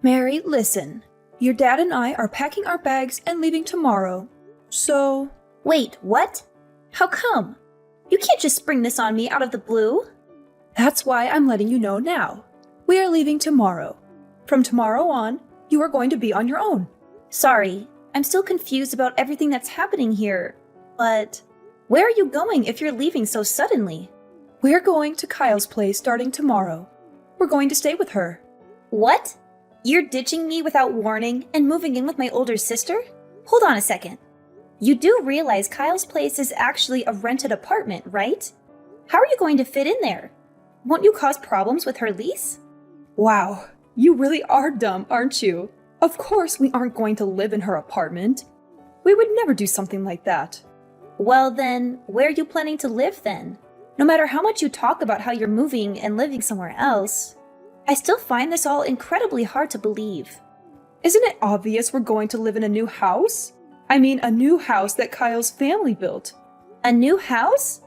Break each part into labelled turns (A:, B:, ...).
A: Mary, listen. Your dad and I are packing our bags and leaving tomorrow. So,
B: Wait, what? How come? You can't just spring this on me out of the blue.
A: that's why I'm letting you know now. We are leaving tomorrow. From tomorrow on, you are going to be on your own.
B: Sorry, I'm still confused about everything that's happening here. But where are you going if you're leaving so suddenly?
A: We're going to Kyle's place starting tomorrow. We're going to stay with her.
B: What? You're ditching me without warning and moving in with my older sister? Hold on a second. You do realize Kyle's place is actually a rented apartment, right? How are you going to fit in there? Won't you cause problems with her lease?
A: Wow, you really are dumb, aren't you? Of course we aren't going to live in her apartment. We would never do something like that.
B: Well then, where are you planning to live then? No matter how much you talk about how you're moving and living somewhere else, I still find this all incredibly hard to believe.
A: Isn't it obvious we're going to live in a new house? I mean, a new house that Kyle's family built.
B: A new house?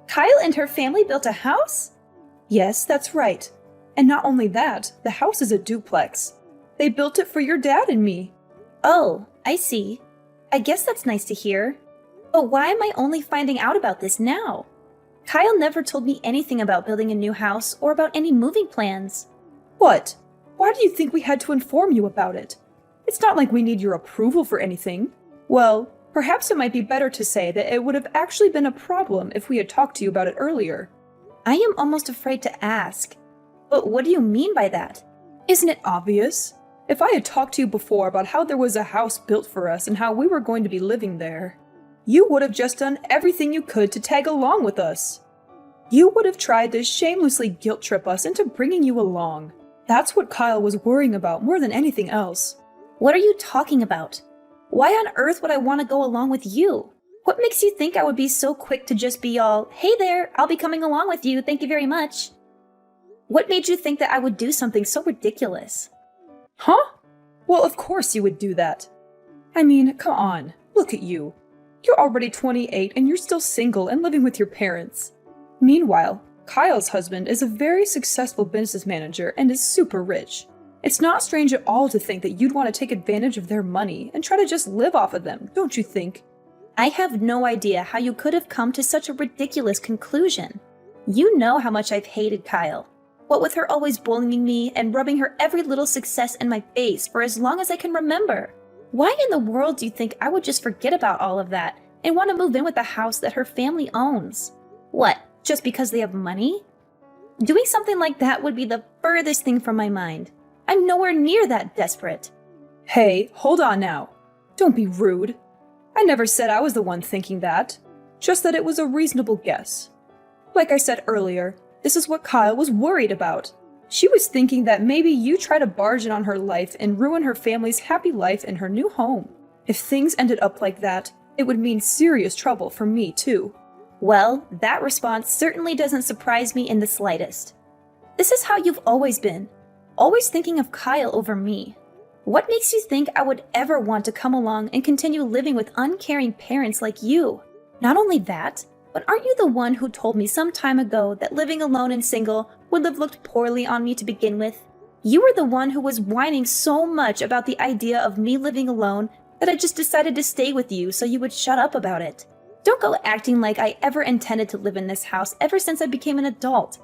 B: Kyle and her family built a house?
A: Yes, that's right. And not only that, the house is a duplex. They built it for your dad and me.
B: Oh, I see. I guess that's nice to hear. But why am I only finding out about this now? Kyle never told me anything about building a new house or about any moving plans.
A: What? Why do you think we had to inform you about it? It's not like we need your approval for anything. Well, perhaps it might be better to say that it would have actually been a problem if we had talked to you about it earlier.
B: I am almost afraid to ask. But what do you mean by that?
A: Isn't it obvious? If I had talked to you before about how there was a house built for us and how we were going to be living there, you would have just done everything you could to tag along with us. You would have tried to shamelessly guilt trip us into bringing you along. That's what Kyle was worrying about more than anything else.
B: What are you talking about? Why on earth would I want to go along with you? What makes you think I would be so quick to just be all, hey there, I'll be coming along with you, thank you very much? What made you think that I would do something so ridiculous?
A: Huh? Well, of course you would do that. I mean, come on, look at you. You're already 28 and you're still single and living with your parents. Meanwhile, Kyle's husband is a very successful business manager and is super rich. It's not strange at all to think that you'd want to take advantage of their money and try to just live off of them, don't you think?
B: I have no idea how you could have come to such a ridiculous conclusion. You know how much I've hated Kyle. What with her always bullying me and rubbing her every little success in my face for as long as I can remember. Why in the world do you think I would just forget about all of that and want to move in with the house that her family owns? What, just because they have money? Doing something like that would be the furthest thing from my mind. I'm nowhere near that desperate.
A: Hey, hold on now. Don't be rude. I never said I was the one thinking that. Just that it was a reasonable guess. Like I said earlier, this is what Kyle was worried about. She was thinking that maybe you try to barge in on her life and ruin her family's happy life in her new home. If things ended up like that, it would mean serious trouble for me too.
B: Well, that response certainly doesn't surprise me in the slightest. This is how you've always been, always thinking of Kyle over me. What makes you think I would ever want to come along and continue living with uncaring parents like you? Not only that, but aren't you the one who told me some time ago that living alone and single would have looked poorly on me to begin with? You were the one who was whining so much about the idea of me living alone that I just decided to stay with you so you would shut up about it. Don't go acting like I ever intended to live in this house ever since I became an adult.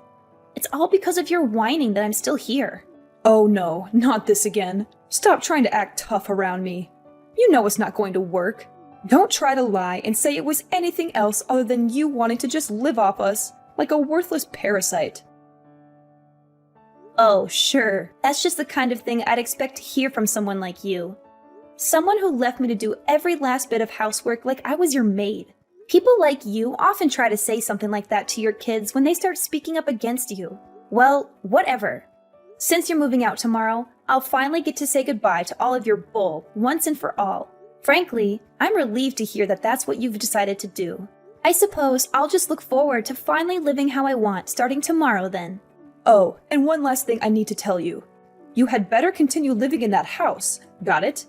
B: It's all because of your whining that I'm still here.
A: Oh no, not this again. Stop trying to act tough around me. You know it's not going to work. Don't try to lie and say it was anything else other than you wanting to just live off us like a worthless parasite.
B: Oh, sure. That's just the kind of thing I'd expect to hear from someone like you. Someone who left me to do every last bit of housework like I was your maid. People like you often try to say something like that to your kids when they start speaking up against you. Well, whatever. Since you're moving out tomorrow, I'll finally get to say goodbye to all of your bull once and for all. Frankly, I'm relieved to hear that that's what you've decided to do. I suppose I'll just look forward to finally living how I want starting tomorrow then.
A: Oh, and one last thing I need to tell you. You had better continue living in that house, got it?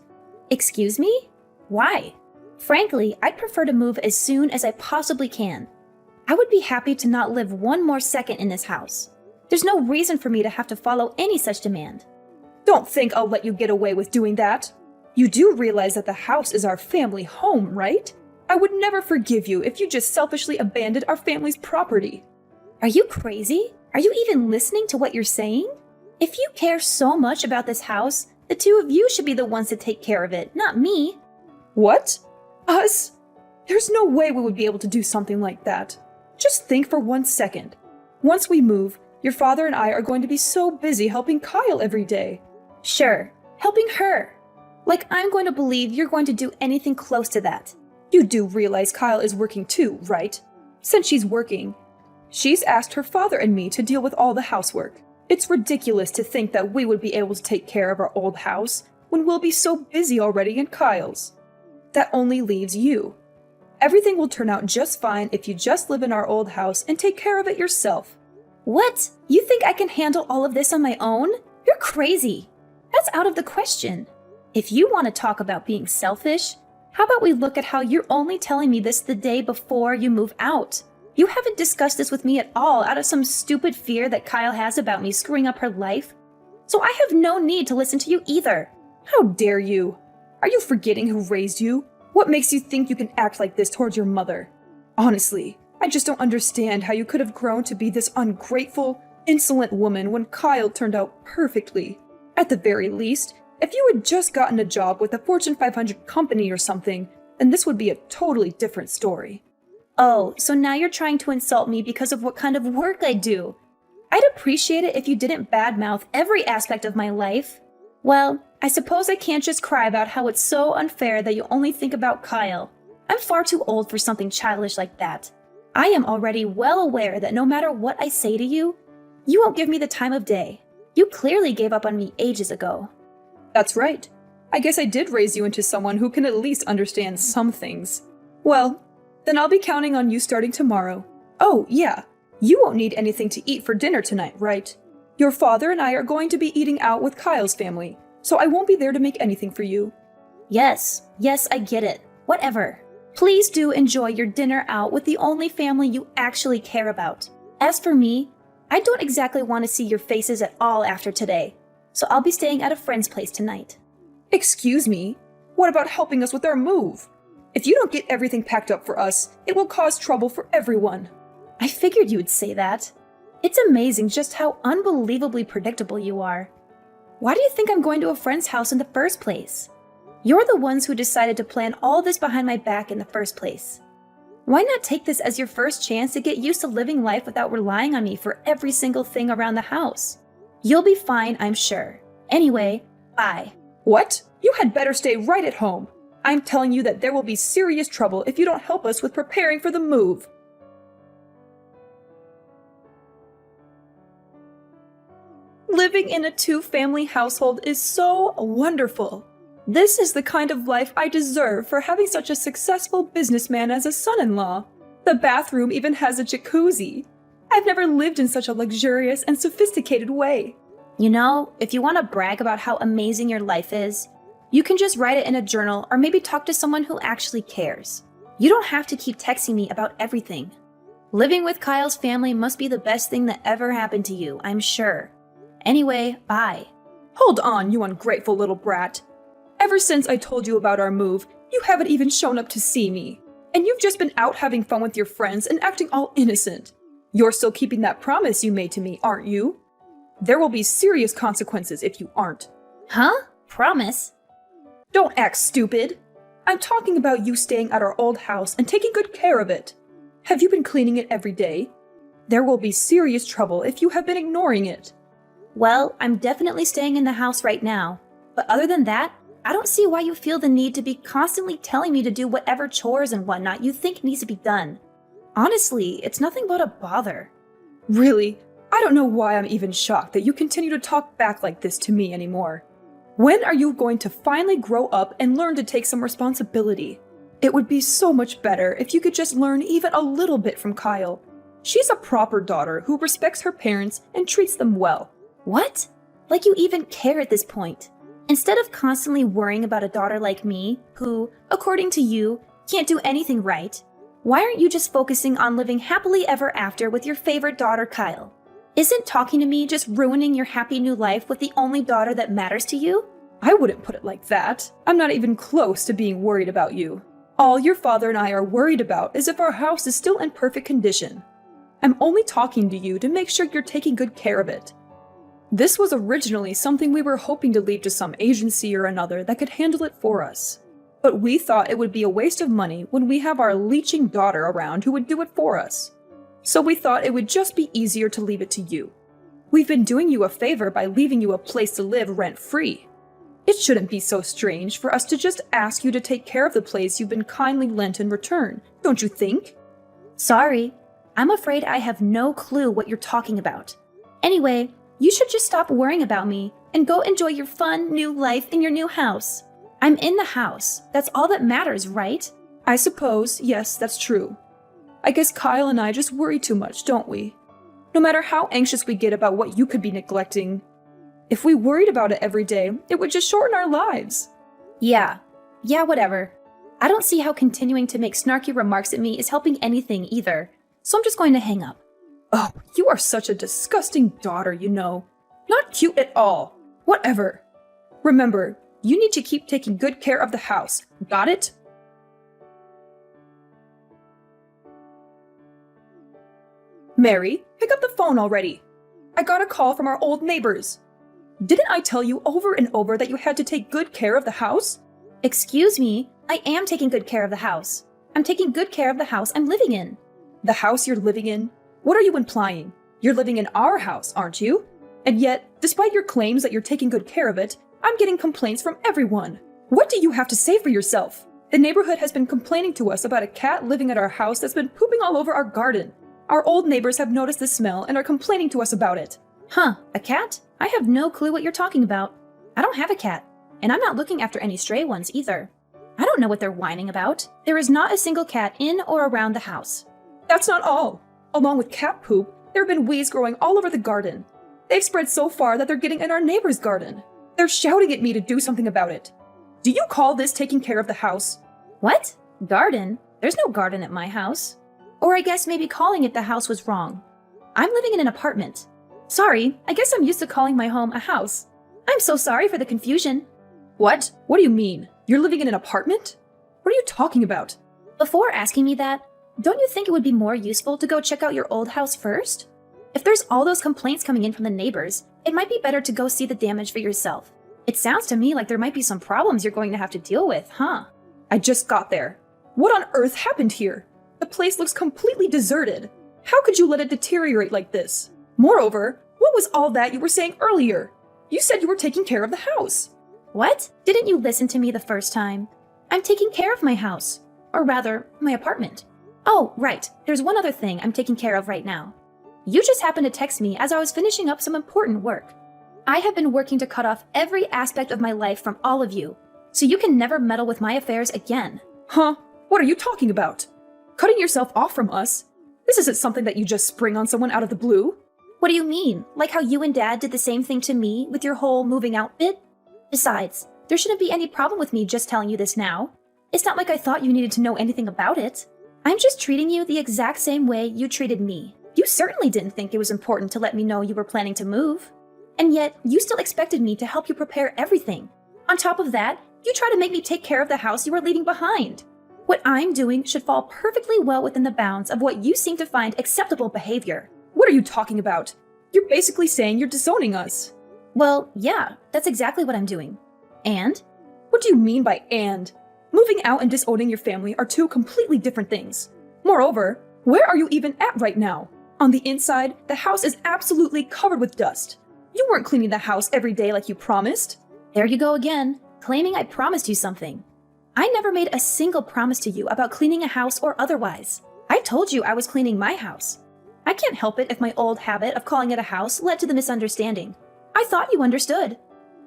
B: Excuse me? Why? Frankly, I'd prefer to move as soon as I possibly can. I would be happy to not live one more second in this house. There's no reason for me to have to follow any such demand.
A: Don't think I'll let you get away with doing that. You do realize that the house is our family home, right? I would never forgive you if you just selfishly abandoned our family's property.
B: Are you crazy? Are you even listening to what you're saying? If you care so much about this house, the two of you should be the ones to take care of it, not me.
A: What? Us? There's no way we would be able to do something like that. Just think for 1 second. Once we move, your father and I are going to be so busy helping Kyle every day.
B: Sure, helping her. Like I'm going to believe you're going to do anything close to that.
A: You do realize Kyle is working too, right? Since she's working, she's asked her father and me to deal with all the housework. It's ridiculous to think that we would be able to take care of our old house when we'll be so busy already in Kyle's. That only leaves you. Everything will turn out just fine if you just live in our old house and take care of it yourself.
B: What? You think I can handle all of this on my own? You're crazy. That's out of the question. If you want to talk about being selfish, how about we look at how you're only telling me this the day before you move out? You haven't discussed this with me at all out of some stupid fear that Kyle has about me screwing up her life. So I have no need to listen to you either.
A: How dare you? Are you forgetting who raised you? What makes you think you can act like this towards your mother? Honestly, I just don't understand how you could have grown to be this ungrateful, insolent woman when Kyle turned out perfectly. At the very least, if you had just gotten a job with a Fortune 500 company or something, then this would be a totally different story.
B: Oh, so now you're trying to insult me because of what kind of work I do. I'd appreciate it if you didn't badmouth every aspect of my life. Well, I suppose I can't just cry about how it's so unfair that you only think about Kyle. I'm far too old for something childish like that. I am already well aware that no matter what I say to you, you won't give me the time of day. You clearly gave up on me ages ago.
A: That's right. I guess I did raise you into someone who can at least understand some things. Well, then I'll be counting on you starting tomorrow. Oh, yeah. You won't need anything to eat for dinner tonight, right? Your father and I are going to be eating out with Kyle's family, so I won't be there to make anything for you.
B: Yes, I get it. Whatever. Please do enjoy your dinner out with the only family you actually care about. As for me, I don't exactly want to see your faces at all after today, so I'll be staying at a friend's place tonight.
A: Excuse me? What about helping us with our move? If you don't get everything packed up for us, it will cause trouble for everyone.
B: I figured you would say that. It's amazing just how unbelievably predictable you are. Why do you think I'm going to a friend's house in the first place? You're the ones who decided to plan all this behind my back in the first place. Why not take this as your first chance to get used to living life without relying on me for every single thing around the house? You'll be fine, I'm sure. Anyway, bye.
A: What? You had better stay right at home. I'm telling you that there will be serious trouble if you don't help us with preparing for the move. Living in a two-family household is so wonderful. This is the kind of life I deserve for having such a successful businessman as a son-in-law. The bathroom even has a jacuzzi. I've never lived in such a luxurious and sophisticated way.
B: You know, if you want to brag about how amazing your life is, you can just write it in a journal or maybe talk to someone who actually cares. You don't have to keep texting me about everything. Living with Kyle's family must be the best thing that ever happened to you, I'm sure. Anyway, bye.
A: Hold on, you ungrateful little brat. Ever since I told you about our move, you haven't even shown up to see me. And you've just been out having fun with your friends and acting all innocent. You're still keeping that promise you made to me, aren't you? There will be serious consequences if you aren't.
B: Huh? Promise?
A: Don't act stupid. I'm talking about you staying at our old house and taking good care of it. Have you been cleaning it every day? There will be serious trouble if you have been ignoring it.
B: Well, I'm definitely staying in the house right now. But other than that, I don't see why you feel the need to be constantly telling me to do whatever chores and whatnot you think needs to be done. Honestly, it's nothing but a bother.
A: Really? I don't know why I'm even shocked that you continue to talk back like this to me anymore. When are you going to finally grow up and learn to take some responsibility? It would be so much better if you could just learn even a little bit from Kyle. She's a proper daughter who respects her parents and treats them well.
B: What? Like you even care at this point. Instead of constantly worrying about a daughter like me, who, according to you, can't do anything right, why aren't you just focusing on living happily ever after with your favorite daughter, Kyle? Isn't talking to me just ruining your happy new life with the only daughter that matters to you?
A: I wouldn't put it like that. I'm not even close to being worried about you. All your father and I are worried about is if our house is still in perfect condition. I'm only talking to you to make sure you're taking good care of it. This was originally something we were hoping to leave to some agency or another that could handle it for us. But we thought it would be a waste of money when we have our leeching daughter around who would do it for us. So we thought it would just be easier to leave it to you. We've been doing you a favor by leaving you a place to live rent-free. It shouldn't be so strange for us to just ask you to take care of the place you've been kindly lent in return, don't you think?
B: Sorry, I'm afraid I have no clue what you're talking about. Anyway, you should just stop worrying about me and go enjoy your fun new life in your new house. I'm in the house. That's all that matters, right?
A: I suppose, yes, that's true. I guess Kyle and I just worry too much, don't we? No matter how anxious we get about what you could be neglecting, if we worried about it every day, it would just shorten our lives.
B: Yeah, whatever. I don't see how continuing to make snarky remarks at me is helping anything either, so I'm just going to hang up.
A: Oh, you are such a disgusting daughter, you know. Not cute at all. Whatever. Remember, you need to keep taking good care of the house. Got it? Mary, pick up the phone already. I got a call from our old neighbors. Didn't I tell you over and over that you had to take good care of the house?
B: Excuse me, I am taking good care of the house. I'm taking good care of the house I'm living in.
A: The house you're living in? What are you implying? You're living in our house, aren't you? And yet, despite your claims that you're taking good care of it, I'm getting complaints from everyone. What do you have to say for yourself? The neighborhood has been complaining to us about a cat living at our house that's been pooping all over our garden. Our old neighbors have noticed the smell and are complaining to us about it.
B: Huh, a cat? I have no clue what you're talking about. I don't have a cat, and I'm not looking after any stray ones either. I don't know what they're whining about. There is not a single cat in or around the house.
A: That's not all. Along with cat poop, there have been weeds growing all over the garden. They've spread so far that they're getting in our neighbor's garden. They're shouting at me to do something about it. Do you call this taking care of the house?
B: What? Garden? There's no garden at my house. Or I guess maybe calling it the house was wrong. I'm living in an apartment. Sorry, I guess I'm used to calling my home a house. I'm so sorry for the confusion.
A: What? What do you mean? You're living in an apartment? What are you talking about?
B: Before asking me that, don't you think it would be more useful to go check out your old house first? If there's all those complaints coming in from the neighbors, it might be better to go see the damage for yourself. It sounds to me like there might be some problems you're going to have to deal with, huh?
A: I just got there. What on earth happened here? The place looks completely deserted. How could you let it deteriorate like this? Moreover, what was all that you were saying earlier? You said you were taking care of the house.
B: What? Didn't you listen to me the first time? I'm taking care of my house. Or rather, my apartment. Oh, right. There's one other thing I'm taking care of right now. You just happened to text me as I was finishing up some important work. I have been working to cut off every aspect of my life from all of you, so you can never meddle with my affairs again.
A: Huh? What are you talking about? Cutting yourself off from us? This isn't something that you just spring on someone out of the blue.
B: What do you mean? Like how you and Dad did the same thing to me with your whole moving out bit? Besides, there shouldn't be any problem with me just telling you this now. It's not like I thought you needed to know anything about it. I'm just treating you the exact same way you treated me. You certainly didn't think it was important to let me know you were planning to move. And yet, you still expected me to help you prepare everything. On top of that, you try to make me take care of the house you are leaving behind. What I'm doing should fall perfectly well within the bounds of what you seem to find acceptable behavior.
A: What are you talking about? You're basically saying you're disowning us.
B: Well, yeah, that's exactly what I'm doing. And?
A: What do you mean by and? Moving out and disowning your family are two completely different things. Moreover, where are you even at right now? On the inside, the house is absolutely covered with dust. You weren't cleaning the house every day like you promised.
B: There you go again, claiming I promised you something. I never made a single promise to you about cleaning a house or otherwise. I told you I was cleaning my house. I can't help it if my old habit of calling it a house led to the misunderstanding. I thought you understood.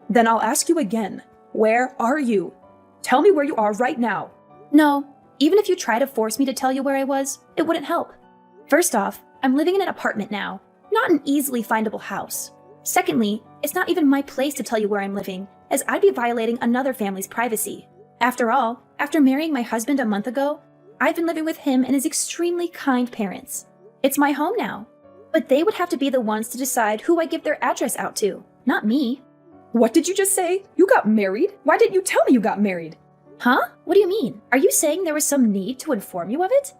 A: Then I'll ask you again. Where are you? Tell me where you are right now.
B: No, even if you try to force me to tell you where I was, it wouldn't help. First off, I'm living in an apartment now, not an easily findable house. Secondly, it's not even my place to tell you where I'm living, as I'd be violating another family's privacy. After all, after marrying my husband a month ago, I've been living with him and his extremely kind parents. It's my home now. But they would have to be the ones to decide who I give their address out to, not me.
A: What did you just say? You got married? Why didn't you tell me you got married?
B: Huh? What do you mean? Are you saying there was some need to inform you of it?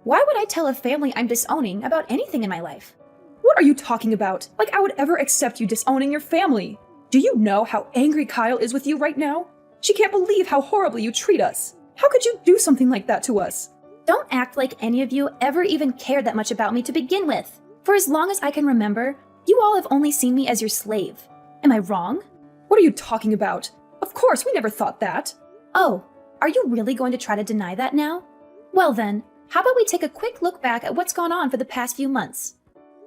B: Why would I tell a family I'm disowning about anything in my life?
A: What are you talking about? Like I would ever accept you disowning your family. Do you know how angry Kyle is with you right now? She can't believe how horribly you treat us. How could you do something like that to us?
B: Don't act like any of you ever even cared that much about me to begin with. For as long as I can remember, you all have only seen me as your slave. Am I wrong?
A: What are you talking about? Of course, we never thought that.
B: Oh, are you really going to try to deny that now? Well then, how about we take a quick look back at what's gone on for the past few months?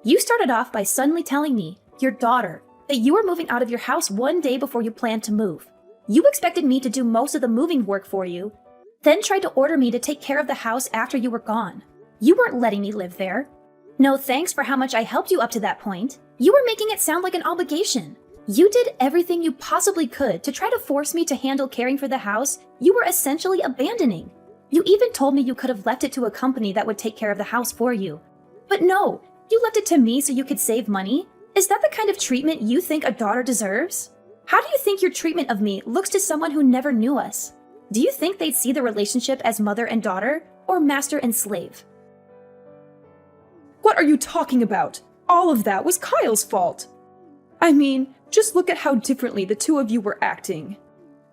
B: You started off by suddenly telling me, your daughter, that you were moving out of your house one day before you planned to move. You expected me to do most of the moving work for you, then tried to order me to take care of the house after you were gone. You weren't letting me live there. No thanks for how much I helped you up to that point. You were making it sound like an obligation. You did everything you possibly could to try to force me to handle caring for the house you were essentially abandoning. You even told me you could have left it to a company that would take care of the house for you. But no, you left it to me so you could save money? Is that the kind of treatment you think a daughter deserves? How do you think your treatment of me looks to someone who never knew us? Do you think they'd see the relationship as mother and daughter, or master and slave?
A: What are you talking about? All of that was Kyle's fault. I mean, just look at how differently the two of you were acting.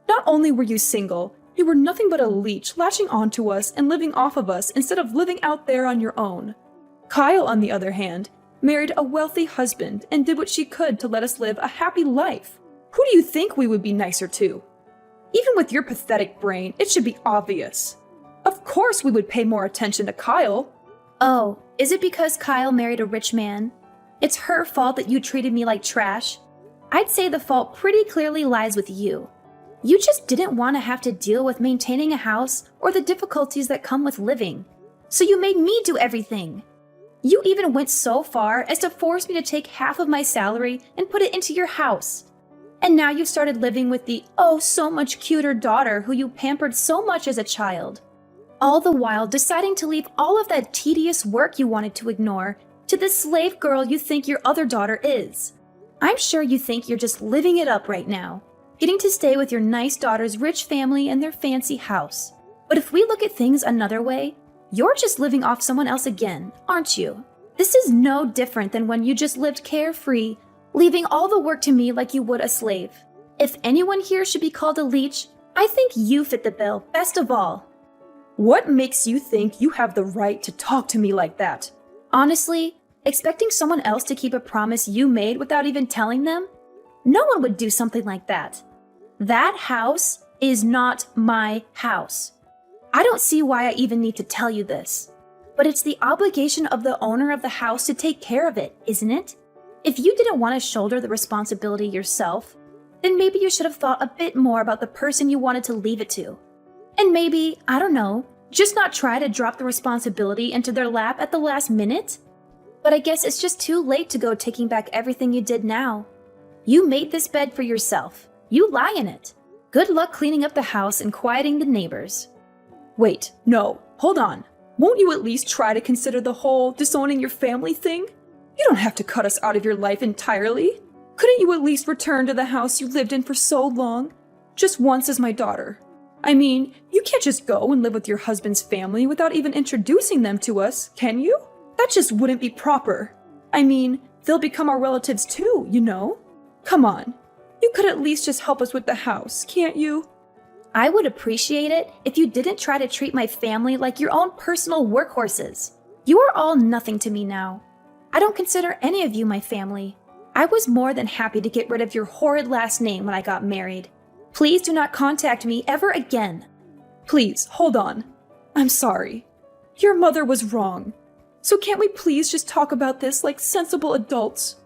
A: Not only were you single, you were nothing but a leech latching onto us and living off of us instead of living out there on your own. Kyle, on the other hand, married a wealthy husband and did what she could to let us live a happy life. Who do you think we would be nicer to? Even with your pathetic brain, it should be obvious. Of course we would pay more attention to Kyle.
B: Oh, is it because Kyle married a rich man? It's her fault that you treated me like trash? I'd say the fault pretty clearly lies with you. You just didn't want to have to deal with maintaining a house or the difficulties that come with living. So you made me do everything. You even went so far as to force me to take half of my salary and put it into your house. And now you've started living with the oh so much cuter daughter who you pampered so much as a child. All the while deciding to leave all of that tedious work you wanted to ignore to the slave girl you think your other daughter is. I'm sure you think you're just living it up right now, getting to stay with your nice daughter's rich family and their fancy house. But if we look at things another way, you're just living off someone else again, aren't you? This is no different than when you just lived carefree, leaving all the work to me like you would a slave. If anyone here should be called a leech, I think you fit the bill best of all.
A: What makes you think you have the right to talk to me like that?
B: Honestly, expecting someone else to keep a promise you made without even telling them? No one would do something like that. That house is not my house. I don't see why I even need to tell you this, but it's the obligation of the owner of the house to take care of it, isn't it? If you didn't want to shoulder the responsibility yourself, then maybe you should have thought a bit more about the person you wanted to leave it to. And maybe, I don't know, just not try to drop the responsibility into their lap at the last minute? But I guess it's just too late to go taking back everything you did now. You made this bed for yourself. You lie in it. Good luck cleaning up the house and quieting the neighbors.
A: Wait, no, hold on. Won't you at least try to consider the whole disowning your family thing? You don't have to cut us out of your life entirely. Couldn't you at least return to the house you lived in for so long? Just once as my daughter. I mean, you can't just go and live with your husband's family without even introducing them to us, can you? That just wouldn't be proper. I mean, they'll become our relatives too, you know? Come on. You could at least just help us with the house, can't you?
B: I would appreciate it if you didn't try to treat my family like your own personal workhorses. You are all nothing to me now. I don't consider any of you my family. I was more than happy to get rid of your horrid last name when I got married. Please do not contact me ever again.
A: Please, hold on. I'm sorry. Your mother was wrong. So can't we please just talk about this like sensible adults?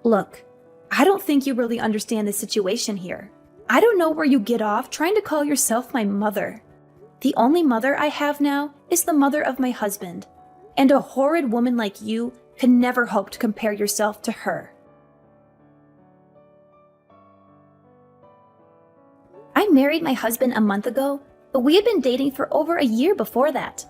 B: Look, I don't think you really understand the situation here. I don't know where you get off trying to call yourself my mother. The only mother I have now is the mother of my husband, and a horrid woman like you can never hope to compare yourself to her. I married my husband a month ago, but we had been dating for over a year before that.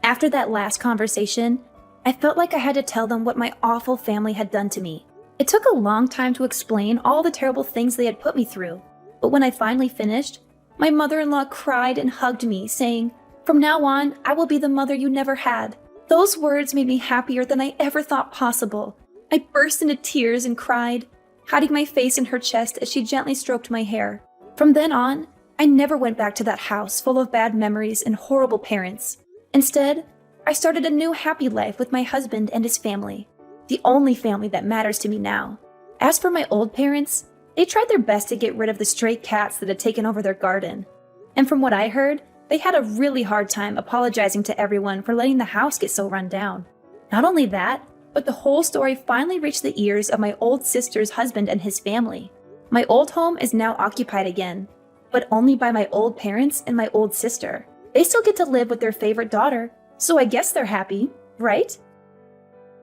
B: After that last conversation, I felt like I had to tell them what my awful family had done to me. It took a long time to explain all the terrible things they had put me through, but when I finally finished, my mother-in-law cried and hugged me, saying, "From now on, I will be the mother you never had." Those words made me happier than I ever thought possible. I burst into tears and cried, hiding my face in her chest as she gently stroked my hair. From then on, I never went back to that house full of bad memories and horrible parents. Instead, I started a new happy life with my husband and his family, the only family that matters to me now. As for my old parents, they tried their best to get rid of the stray cats that had taken over their garden. And from what I heard, they had a really hard time apologizing to everyone for letting the house get so run down. Not only that, but the whole story finally reached the ears of my old sister's husband and his family. My old home is now occupied again, but only by my old parents and my old sister. They still get to live with their favorite daughter, so I guess they're happy, right?